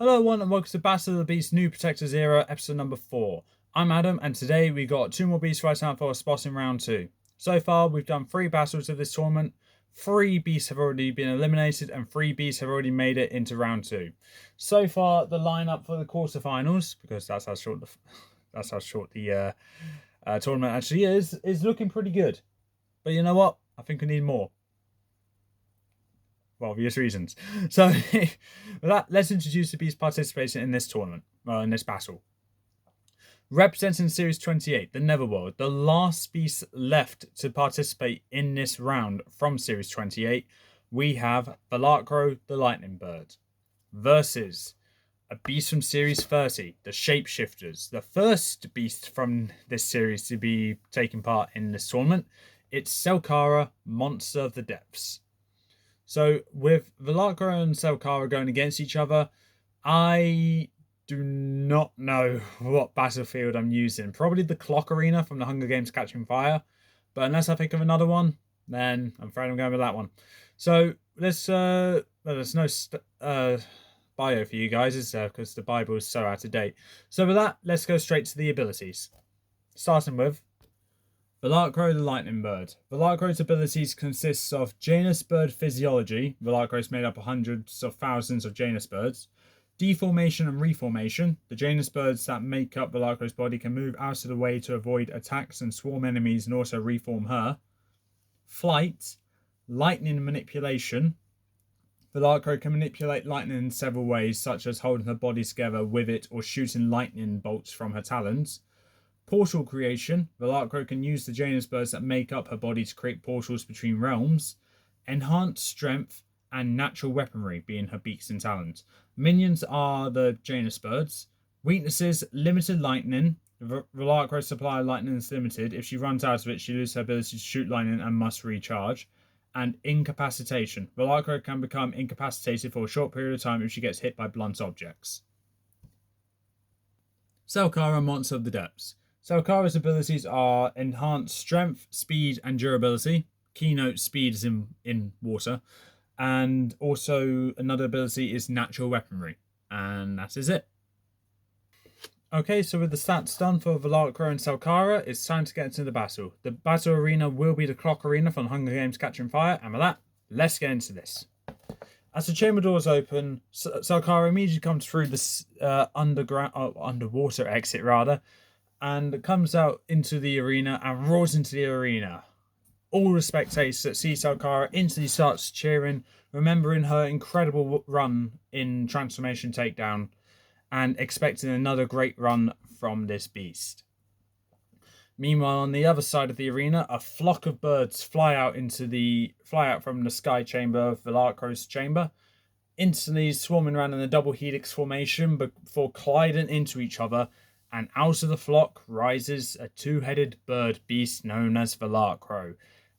Hello everyone and welcome to Battle of the Beasts New Protectors Era, episode number 4. I'm Adam and today we got 2 more beasts right now for a spot in round 2. So far we've done 3 battles of this tournament, 3 beasts have already been eliminated and 3 beasts have already made it into round 2. So far the lineup for the quarterfinals, because that's how short the tournament actually is looking pretty good. But you know what? I think we need more. For obvious reasons. So, with that, let's introduce the beast participating in this tournament, in this battle. Representing Series 28, the Netherworld, the last beast left to participate in this round from Series 28, we have Velakro, the Lightning Bird, versus a beast from Series 30, the Shapeshifters, the first beast from this series to be taking part in this tournament. It's Selkara, Monster of the Depths. So with Velakro and Selkara going against each other, I do not know what battlefield I'm using. Probably the Clock Arena from the Hunger Games Catching Fire. But unless I think of another one, then I'm afraid I'm going with that one. So there's no bio for you guys, is there? Because the Bible is so out of date. So with that, let's go straight to the abilities. Starting with Velakro the Lightning Bird. Velakro's abilities consists of Janus bird physiology. Velakro is made up of hundreds of thousands of Janus birds. Deformation and reformation. The Janus birds that make up Velakro's body can move out of the way to avoid attacks and swarm enemies and also reform her. Flight. Lightning manipulation. Velakro can manipulate lightning in several ways, such as holding her body together with it or shooting lightning bolts from her talons. Portal creation. Velakro can use the Janus birds that make up her body to create portals between realms. Enhanced strength and natural weaponry, being her beaks and talons. Minions are the Janus birds. Weaknesses: limited lightning. Velakro's supply of lightning is limited. If she runs out of it, she loses her ability to shoot lightning and must recharge. And incapacitation. Velakro can become incapacitated for a short period of time if she gets hit by blunt objects. Selkara, Monster of the Depths. Selkara's abilities are enhanced strength, speed, and durability. Keynote speed is in water. And also another ability is natural weaponry. And that is it. Okay, so with the stats done for Velakro and Selkara, it's time to get into the battle. The battle arena will be the Clock Arena from Hunger Games Catching Fire. And with that, let's get into this. As the chamber doors open, Selkara immediately comes through this underwater exit rather, and comes out into the arena and roars into the arena. All the spectators that see Selkara instantly starts cheering, remembering her incredible run in Transformation Takedown, and expecting another great run from this beast. Meanwhile, on the other side of the arena, a flock of birds fly out from the sky chamber of Velakro's chamber, instantly swarming around in a double helix formation before colliding into each other, and out of the flock rises a two-headed bird beast known as Velakro.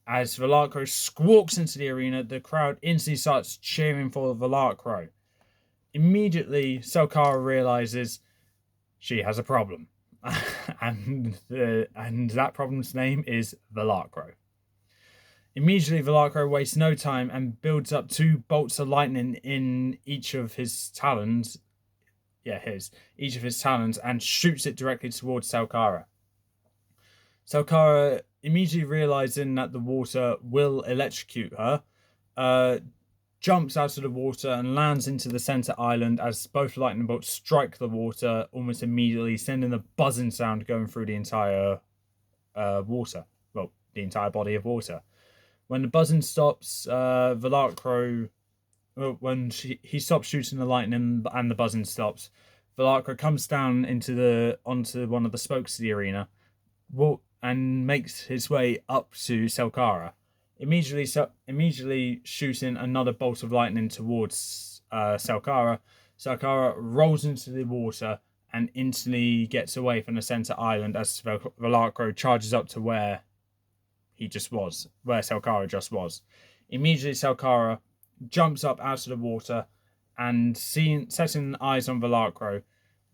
As Velakro squawks into the arena, the crowd instantly starts cheering for Velakro. Immediately, Selkara realizes she has a problem. and that problem's name is Velakro. Immediately, Velakro wastes no time and builds up 2 bolts of lightning in each of his talons. Each of his talons, and shoots it directly towards Selkara. Selkara, immediately realizing that the water will electrocute her, jumps out of the water and lands into the center island as both lightning bolts strike the water almost immediately, sending a buzzing sound going through the entire water. Well, the entire body of water. When the buzzing stops, Velakro, when he stops shooting the lightning and the buzzing stops, Velakro comes down onto one of the spokes of the arena, and makes his way up to Selkara. Immediately shooting another bolt of lightning towards Selkara. Selkara rolls into the water and instantly gets away from the center island as Velakro charges up to where Selkara just was. Immediately Selkara jumps up out of the water and setting eyes on Velakro,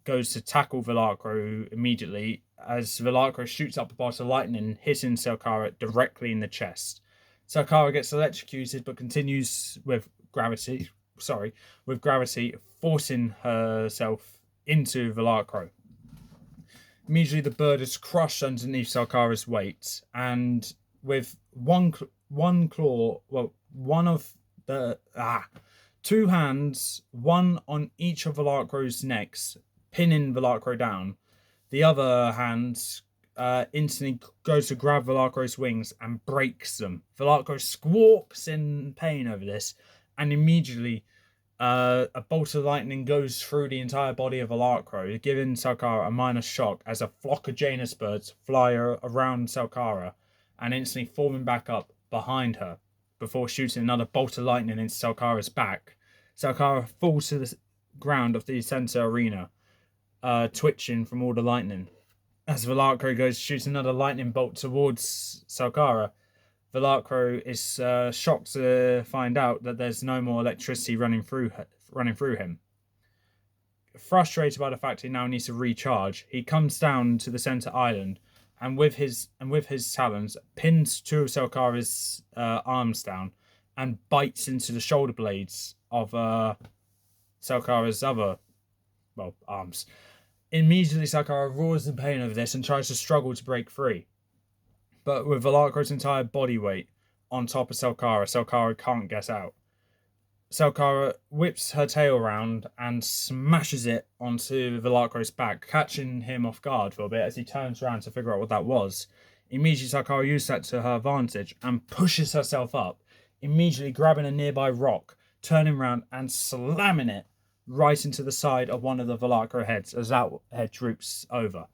goes to tackle Velakro immediately as Velakro shoots up a bolt of lightning, hitting Selkara directly in the chest. Selkara gets electrocuted but continues with gravity with gravity forcing herself into Velakro. Immediately, the bird is crushed underneath Selkara's weight, and with one claw, well, one of the two hands, one on each of Velakro's necks, pinning Velakro down. The other hand instantly goes to grab Velakro's wings and breaks them. Velakro squawks in pain over this, and immediately a bolt of lightning goes through the entire body of Velakro, giving Selkara a minor shock as a flock of Janus birds fly around Selkara and instantly forming back up behind her before shooting another bolt of lightning into Selkara's back. Selkara falls to the ground of the center arena, twitching from all the lightning. As Velakro goes to shoot another lightning bolt towards Selkara, Velakro is shocked to find out that there's no more electricity running through him. Frustrated by the fact he now needs to recharge, he comes down to the center island and with his talons pins two of Selkara's arms down and bites into the shoulder blades of Selkara's other arms. Immediately, Selkara roars in pain over this and tries to struggle to break free. But with Velakro's entire body weight on top of Selkara can't get out. Selkara whips her tail around and smashes it onto Velakro's back, catching him off guard for a bit as he turns around to figure out what that was. Immediately, Selkara uses that to her advantage and pushes herself up, immediately grabbing a nearby rock, turning around and slamming it right into the side of one of the Velakro heads as that head droops over.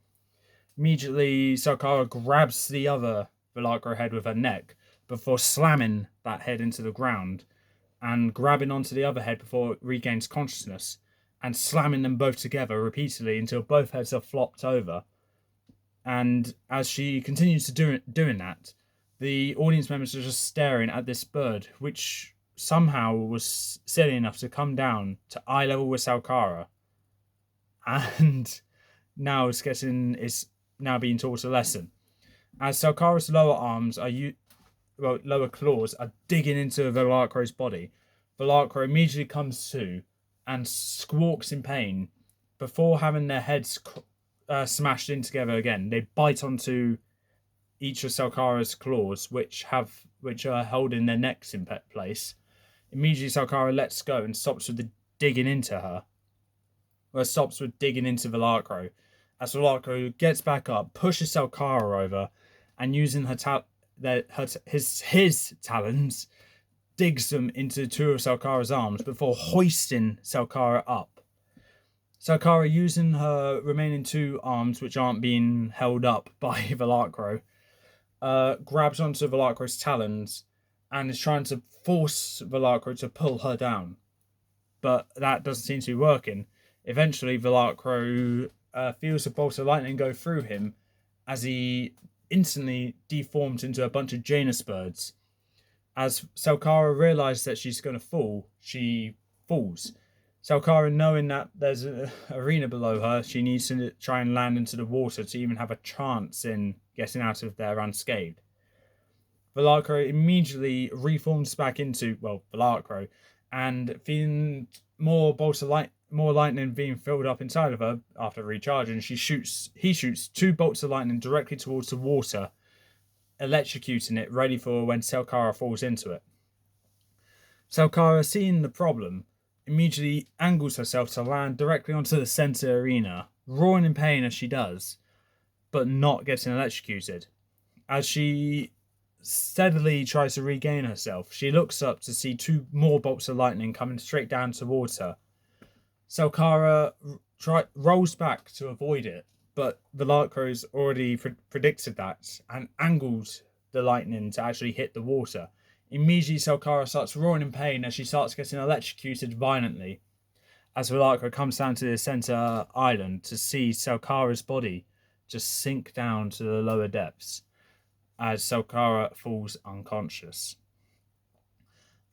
Immediately, Selkara grabs the other Velakro head with her neck before slamming that head into the ground and grabbing onto the other head before it regains consciousness and slamming them both together repeatedly until both heads are flopped over. And as she continues to doing that, the audience members are just staring at this bird, which somehow was silly enough to come down to eye level with Selkara, and now is now being taught a lesson. As Selkara's lower claws are digging into Velakro's body, Velakro immediately comes to and squawks in pain before having their heads smashed in together again. They bite onto each of Selkara's claws, which are holding their necks in place. Immediately, Selkara lets go and stops with digging into Velakro. As Velakro gets back up, pushes Selkara over, and using his talons, digs them into two of Selkara's arms before hoisting Selkara up. Selkara, using her remaining two arms, which aren't being held up by Velakro, grabs onto Velakro's talons and is trying to force Velakro to pull her down. But that doesn't seem to be working. Eventually, Velakro feels a bolt of lightning go through him as he instantly deforms into a bunch of Janus birds. As Selkara realizes that she's going to fall, she falls. Selkara, knowing that there's an arena below her, she needs to try and land into the water to even have a chance in getting out of there unscathed. Velakro immediately reforms back into, Velakro, and feeling more lightning being filled up inside of her after recharging, he shoots two bolts of lightning directly towards the water, electrocuting it, ready for when Selkara falls into it. Selkara, seeing the problem, immediately angles herself to land directly onto the center arena, roaring in pain as she does, but not getting electrocuted. As she steadily tries to regain herself, she looks up to see two more bolts of lightning coming straight down towards her. Selkara rolls back to avoid it, but Velakro's already predicted that and angles the lightning to actually hit the water. Immediately, Selkara starts roaring in pain as she starts getting electrocuted violently. As Velakro comes down to the center island to see Selkara's body just sink down to the lower depths as Selkara falls unconscious.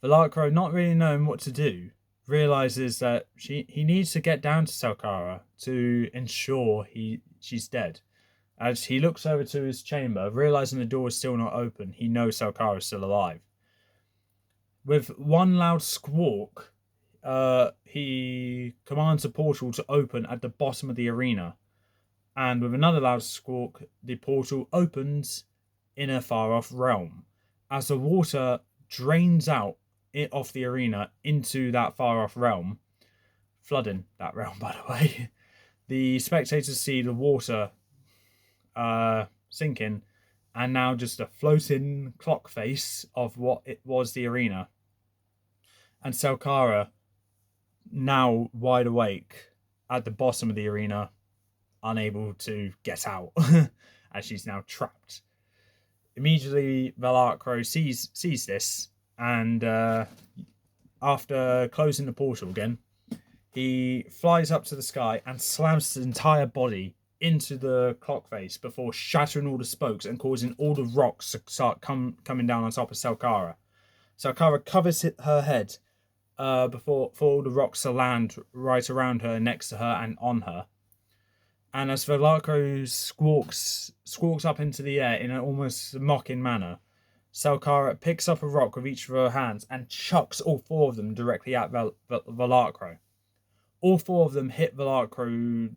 Velakro, not really knowing what to do, realizes that he needs to get down to Selkara to ensure she's dead. As he looks over to his chamber, realizing the door is still not open, he knows Selkara is still alive. With one loud squawk, he commands a portal to open at the bottom of the arena, and with another loud squawk, the portal opens in a far-off realm. As the water drains out off the arena into that far-off realm, flooding that realm, by the way, the spectators see the water sinking, and now just a floating clock face of what it was the arena. And Selkara, now wide awake at the bottom of the arena, unable to get out, as she's now trapped. Immediately, Velakro sees this, and after closing the portal again, he flies up to the sky and slams his entire body into the clock face before shattering all the spokes and causing all the rocks to start coming down on top of Selkara. Selkara covers her head before for all the rocks to land right around her, next to her, and on her. And as Velakro squawks up into the air in an almost mocking manner, Selkara picks up a rock with each of her hands and chucks all four of them directly at Velakro. All four of them hit Velakro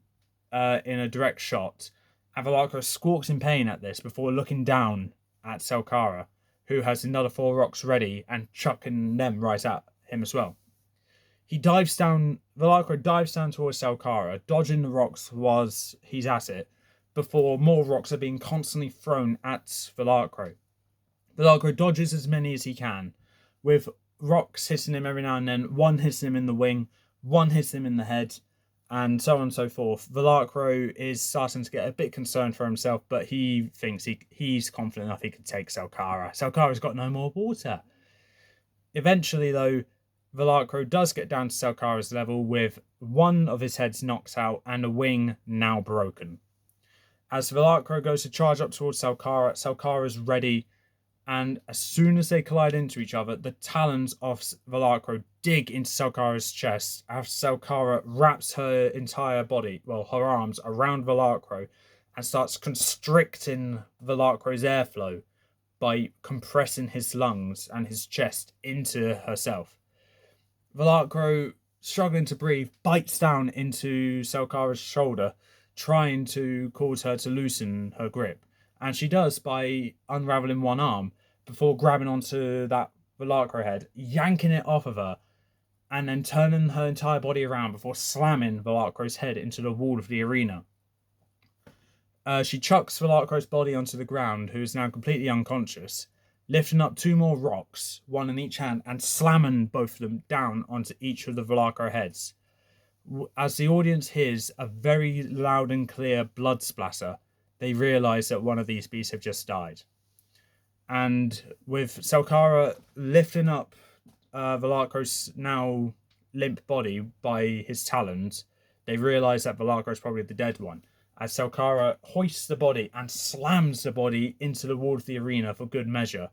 in a direct shot, and Velakro squawks in pain at this before looking down at Selkara, who has another four rocks ready and chucking them right at him as well. Velakro dives down towards Selkara, dodging the rocks whilst he's at it, before more rocks are being constantly thrown at Velakro. Velakro dodges as many as he can, with rocks hitting him every now and then, one hitting him in the wing, one hits him in the head, and so on and so forth. Velakro is starting to get a bit concerned for himself, but he thinks he's confident enough he can take Selkara. Selkara's got no more water. Eventually, though, Velakro does get down to Selkara's level with one of his heads knocked out and a wing now broken. As Velakro goes to charge up towards Selkara, Selkara's ready, and as soon as they collide into each other, the talons of Velakro dig into Selkara's chest as Selkara wraps her entire body, her arms, around Velakro and starts constricting Velakro's airflow by compressing his lungs and his chest into herself. Velakro, struggling to breathe, bites down into Selkara's shoulder, trying to cause her to loosen her grip. And she does by unraveling one arm before grabbing onto that Velakro head, yanking it off of her, and then turning her entire body around before slamming Velakro's head into the wall of the arena. She chucks Velakro's body onto the ground, who is now completely unconscious, lifting up two more rocks, one in each hand, and slamming both of them down onto each of the Velakro heads. As the audience hears a very loud and clear blood splatter, they realise that one of these beasts have just died. And with Selkara lifting up Velakro's now limp body by his talons, they realise that Velakro is probably the dead one, as Selkara hoists the body and slams the body into the wall of the arena for good measure,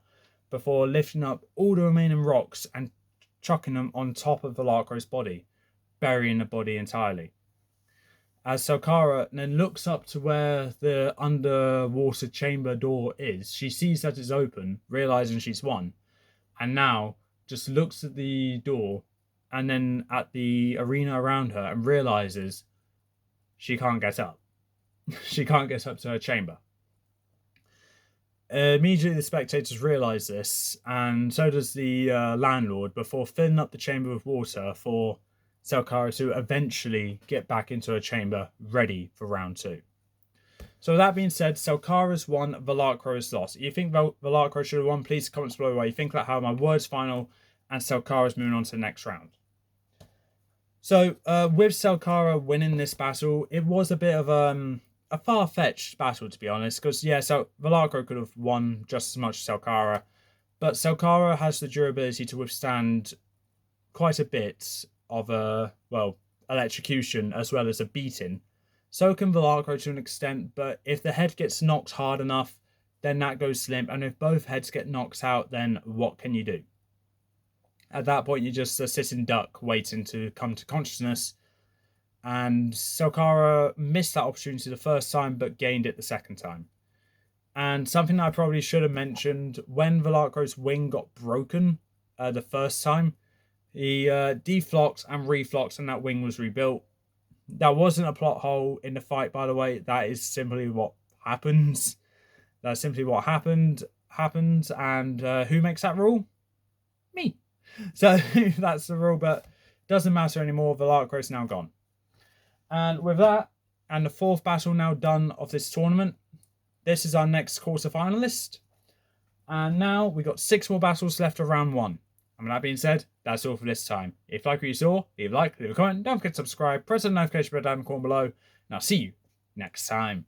before lifting up all the remaining rocks and chucking them on top of Velakro's body, burying the body entirely. As Selkara then looks up to where the underwater chamber door is, she sees that it's open, realising she's won, and now just looks at the door and then at the arena around her and realises she can't get up. She can't get up to her chamber. Immediately the spectators realise this, and so does the landlord, before filling up the chamber with water for Selkara to eventually get back into her chamber, ready for round 2. So with that being said, Selkara's won, Velakro has lost. If you think Velakro should have won, please comment below what you think about how my word's final, and Selkara's moving on to the next round. So with Selkara winning this battle, it was a bit of a far-fetched battle, to be honest, because so Velakro could have won just as much as Selkara, but Selkara has the durability to withstand quite a bit of electrocution as well as a beating. So can Velakro to an extent, but if the head gets knocked hard enough, then that goes limp, and if both heads get knocked out, then what can you do? At that point, you're just a sitting duck waiting to come to consciousness, and Selkara missed that opportunity the first time, but gained it the second time. And something that I probably should have mentioned, when Velakro's wing got broken the first time, He deflocked and reflocked, and that wing was rebuilt. That wasn't a plot hole in the fight, by the way. That is simply what happens. That's simply what happened. And who makes that rule? Me. So that's the rule, but doesn't matter anymore. Velakro is now gone. And with that, and the fourth battle now done of this tournament, this is our next quarter-finalist. And now we've got 6 more battles left of round 1. And with that being said, that's all for this time. If you like what you saw, leave a like, leave a comment, don't forget to subscribe, press the notification bell down in the corner below, and I'll see you next time.